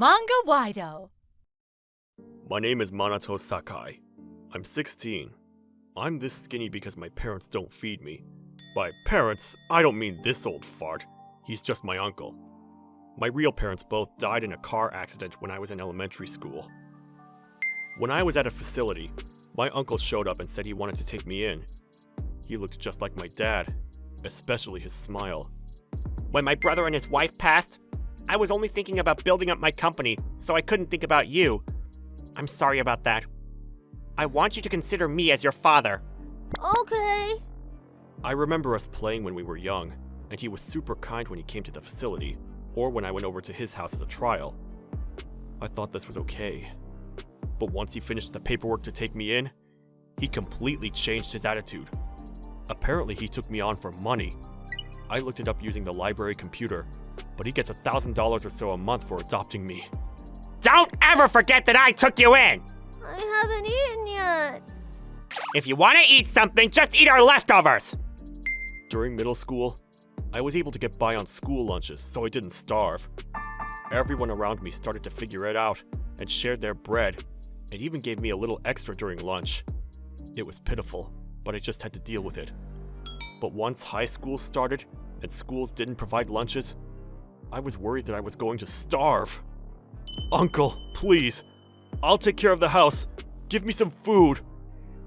Manga-Waido. My name is Manato Sakai. I'm 16. I'm this skinny because my parents don't feed me. By parents, I don't mean this old fart. He's just my uncle. My real parents both died in a car accident when I was in elementary school. When I was at a facility, my uncle showed up and said he wanted to take me in. He looked just like my dad, especially his smile. When my brother and his wife passed, I was only thinking about building up my company, so I couldn't think about you. I'm sorry about that. I want you to consider me as your father. Okay. I remember us playing when we were young, and he was super kind when he came to the facility, or when I went over to his house as a trial. I thought this was okay. But once he finished the paperwork to take me in, he completely changed his attitude. Apparently he took me on for money. I looked it up using the library computer, but he gets $1,000 or so a month for adopting me. Don't ever forget that I took you in! I haven't eaten yet. If you want to eat something, just eat our leftovers! During middle school, I was able to get by on school lunches, so I didn't starve. Everyone around me started to figure it out and shared their bread, and even gave me a little extra during lunch. It was pitiful, but I just had to deal with it. But once high school started, and schools didn't provide lunches, I was worried that I was going to starve. Uncle, please, I'll take care of the house. Give me some food.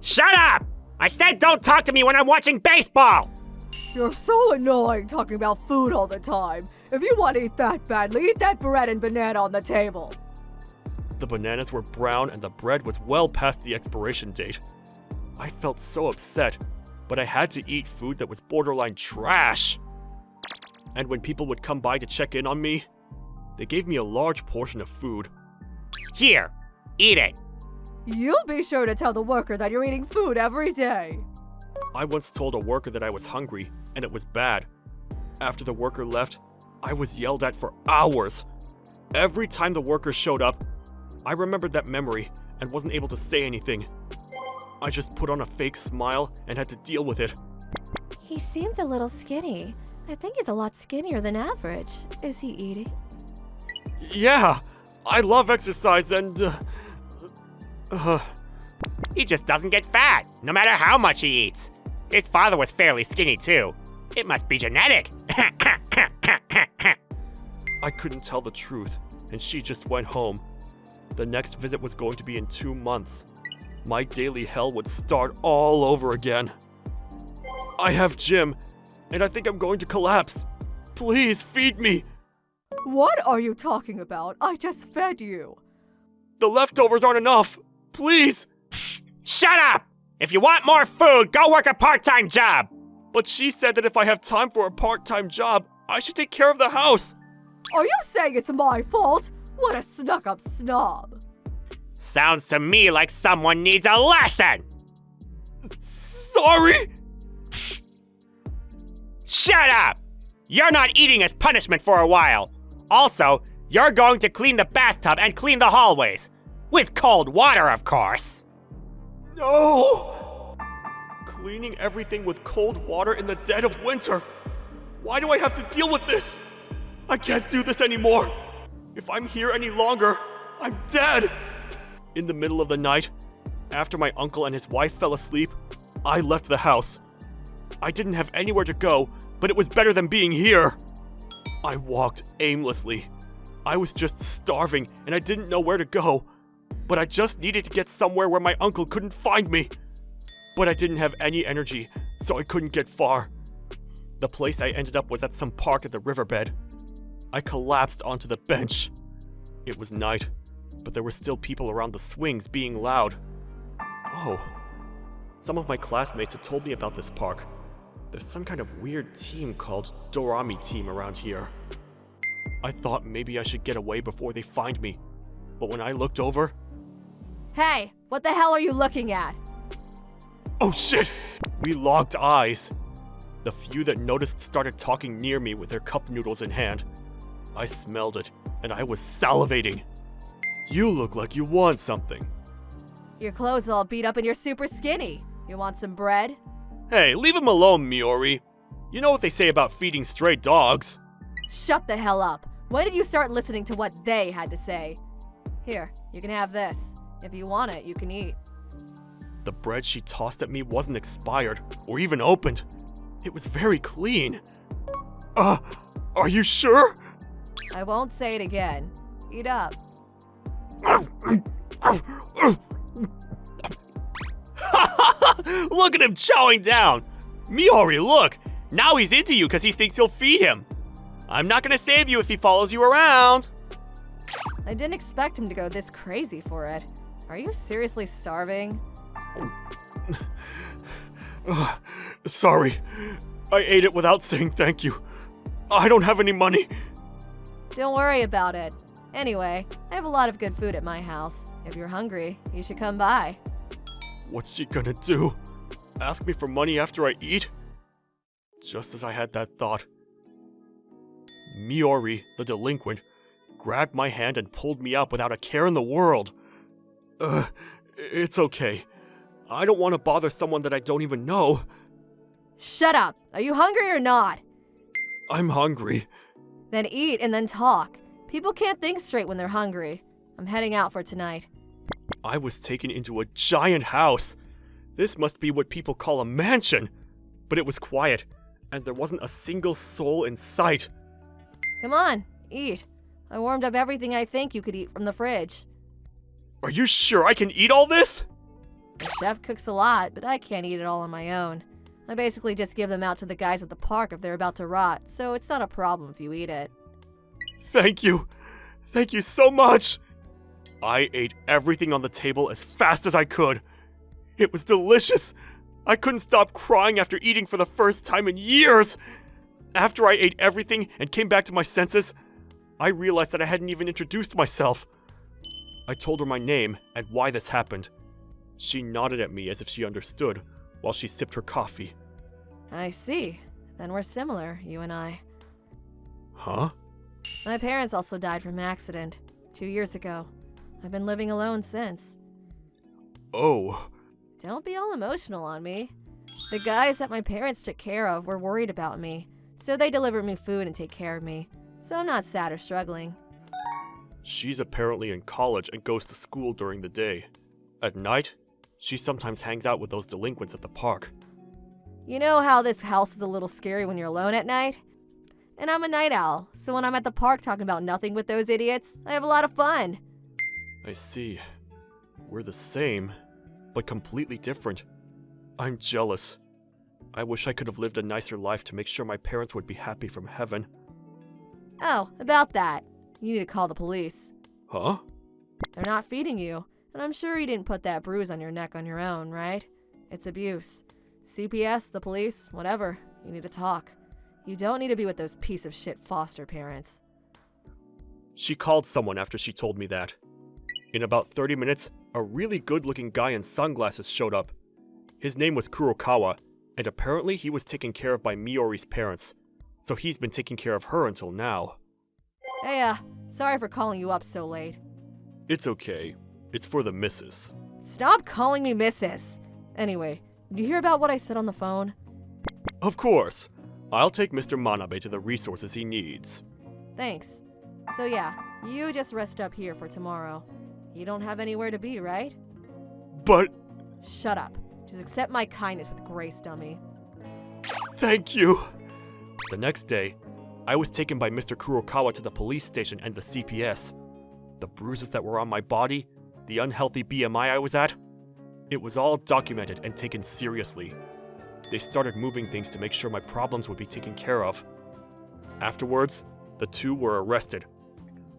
Shut up! I said don't talk to me when I'm watching baseball! You're so annoying talking about food all the time. If you want to eat that badly, eat that bread and banana on the table. The bananas were brown and the bread was well past the expiration date. I felt so upset, but I had to eat food that was borderline trash. And when people would come by to check in on me, they gave me a large portion of food. Here, eat it. You'll be sure to tell the worker that you're eating food every day. I once told a worker that I was hungry, and it was bad. After the worker left, I was yelled at for hours. Every time the worker showed up, I remembered that memory and wasn't able to say anything. I just put on a fake smile and had to deal with it. He seems a little skinny. I think he's a lot skinnier than average. Is he eating? Yeah, I love exercise and, He just doesn't get fat, no matter how much he eats. His father was fairly skinny too. It must be genetic. I couldn't tell the truth, and she just went home. The next visit was going to be in 2 months. My daily hell would start all over again. I have gym, and I think I'm going to collapse. Please feed me. What are you talking about? I just fed you. The leftovers aren't enough. Please. Shut up! If you want more food, go work a part-time job! But she said that if I have time for a part-time job, I should take care of the house. Are you saying it's my fault? What a snuck-up snob. Sounds to me like someone needs a lesson! Sorry? Shut up! You're not eating as punishment for a while. Also, you're going to clean the bathtub and clean the hallways. With cold water, of course. No! Cleaning everything with cold water in the dead of winter. Why do I have to deal with this? I can't do this anymore. If I'm here any longer, I'm dead. In the middle of the night, after my uncle and his wife fell asleep, I left the house. I didn't have anywhere to go, but it was better than being here. I walked aimlessly. I was just starving and I didn't know where to go. But I just needed to get somewhere where my uncle couldn't find me. But I didn't have any energy, so I couldn't get far. The place I ended up was at some park at the riverbed. I collapsed onto the bench. It was night, but there were still people around the swings being loud. Oh, some of my classmates had told me about this park. There's some kind of weird team called Dorami Team around here. I thought maybe I should get away before they find me, but when I looked over... Hey, what the hell are you looking at? Oh shit! We locked eyes. The few that noticed started talking near me with their cup noodles in hand. I smelled it, and I was salivating. You look like you want something. Your clothes are all beat up and you're super skinny. You want some bread? Hey, leave him alone, Miori. You know what they say about feeding stray dogs. Shut the hell up. When did you start listening to what they had to say? Here, you can have this. If you want it, you can eat. The bread she tossed at me wasn't expired or even opened. It was very clean. Are you sure? I won't say it again. Eat up. Look at him chowing down! Miori, look! Now he's into you because he thinks you'll feed him. I'm not gonna save you if he follows you around. I didn't expect him to go this crazy for it. Are you seriously starving? Sorry. I ate it without saying thank you. I don't have any money. Don't worry about it. Anyway, I have a lot of good food at my house. If you're hungry, you should come by. What's she gonna do? Ask me for money after I eat? Just as I had that thought, Miori, the delinquent, grabbed my hand and pulled me up without a care in the world. It's okay. I don't want to bother someone that I don't even know. Shut up! Are you hungry or not? I'm hungry. Then eat and then talk. People can't think straight when they're hungry. I'm heading out for tonight. I was taken into a giant house. This must be what people call a mansion. But it was quiet, and there wasn't a single soul in sight. Come on, eat. I warmed up everything I think you could eat from the fridge. Are you sure I can eat all this? The chef cooks a lot, but I can't eat it all on my own. I basically just give them out to the guys at the park if they're about to rot, so it's not a problem if you eat it. Thank you. Thank you so much. I ate everything on the table as fast as I could. It was delicious. I couldn't stop crying after eating for the first time in years. After I ate everything and came back to my senses, I realized that I hadn't even introduced myself. I told her my name and why this happened. She nodded at me as if she understood, while she sipped her coffee. I see. Then we're similar, you and I. Huh? My parents also died from an accident 2 years ago. I've been living alone since. Oh. Don't be all emotional on me. The guys that my parents took care of were worried about me, so they delivered me food and take care of me. So I'm not sad or struggling. She's apparently in college and goes to school during the day. At night, she sometimes hangs out with those delinquents at the park. You know how this house is a little scary when you're alone at night? And I'm a night owl, so when I'm at the park talking about nothing with those idiots, I have a lot of fun. I see. We're the same, but completely different. I'm jealous. I wish I could have lived a nicer life to make sure my parents would be happy from heaven. Oh, about that. You need to call the police. Huh? They're not feeding you, and I'm sure you didn't put that bruise on your neck on your own, right? It's abuse. CPS, the police, whatever. You need to talk. You don't need to be with those piece of shit foster parents. She called someone after she told me that. In about 30 minutes, a really good-looking guy in sunglasses showed up. His name was Kurokawa, and apparently he was taken care of by Miori's parents, so he's been taking care of her until now. Hey, sorry for calling you up so late. It's okay. It's for the missus. Stop calling me Mrs. Anyway, did you hear about what I said on the phone? Of course. I'll take Mr. Manabe to the resources he needs. Thanks. So yeah, you just rest up here for tomorrow. You don't have anywhere to be, right? But... Shut up. Just accept my kindness with grace, dummy. Thank you. The next day, I was taken by Mr. Kurokawa to the police station and the CPS. The bruises that were on my body, the unhealthy BMI I was at, it was all documented and taken seriously. They started moving things to make sure my problems would be taken care of. Afterwards, the two were arrested.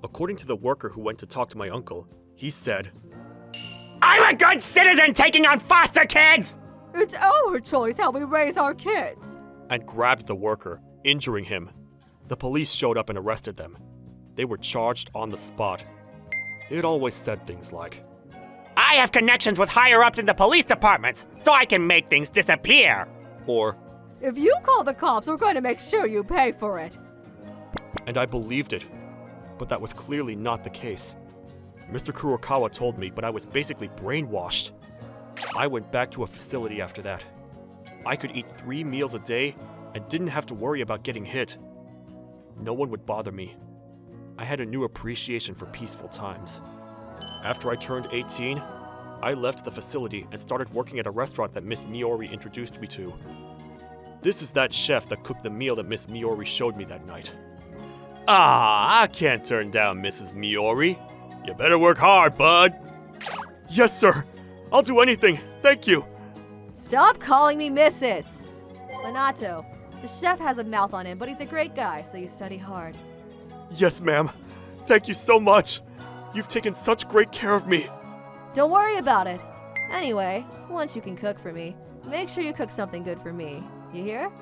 According to the worker who went to talk to my uncle, he said, I'm a good citizen taking on foster kids! It's our choice how we raise our kids. and grabbed the worker, injuring him. The police showed up and arrested them. They were charged on the spot. They had always said things like, I have connections with higher-ups in the police departments, so I can make things disappear. or, If you call the cops, we're going to make sure you pay for it. and I believed it. But that was clearly not the case. Mr. Kurokawa told me, but I was basically brainwashed. I went back to a facility after that. I could eat 3 meals a day and didn't have to worry about getting hit. No one would bother me. I had a new appreciation for peaceful times. After I turned 18, I left the facility and started working at a restaurant that Miss Miori introduced me to. This is that chef that cooked the meal that Miss Miori showed me that night. Ah, I can't turn down Mrs. Miori. You better work hard, bud. Yes, sir. I'll do anything. Thank you. Stop calling me Mrs. Minato, the chef has a mouth on him, but he's a great guy, so you study hard. Yes, ma'am. Thank you so much. You've taken such great care of me. Don't worry about it. Anyway, once you can cook for me, make sure you cook something good for me. You hear?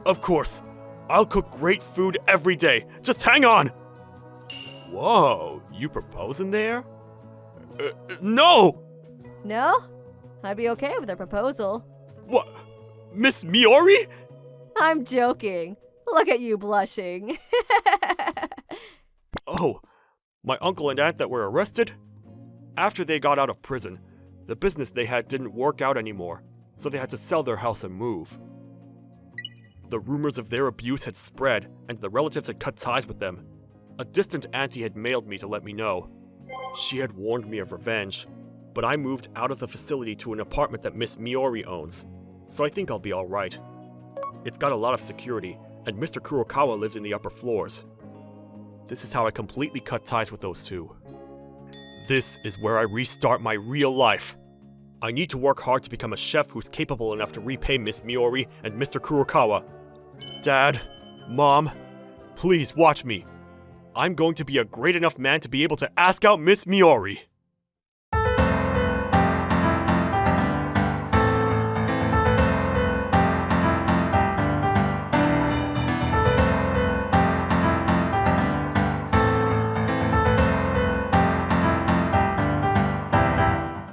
Of course. I'll cook great food every day. Just hang on. Whoa, you proposing there? No! No? I'd be okay with a proposal. What? Miss Miori? I'm joking. Look at you blushing. Oh, my uncle and aunt that were arrested? After they got out of prison, the business they had didn't work out anymore, so they had to sell their house and move. The rumors of their abuse had spread, and the relatives had cut ties with them. A distant auntie had mailed me to let me know. She had warned me of revenge, but I moved out of the facility to an apartment that Miss Miori owns, so I think I'll be alright. It's got a lot of security, and Mr. Kurokawa lives in the upper floors. This is how I completely cut ties with those two. This is where I restart my real life. I need to work hard to become a chef who's capable enough to repay Miss Miori and Mr. Kurokawa. Dad, Mom, please watch me. I'm going to be a great enough man to be able to ask out Miss Miori.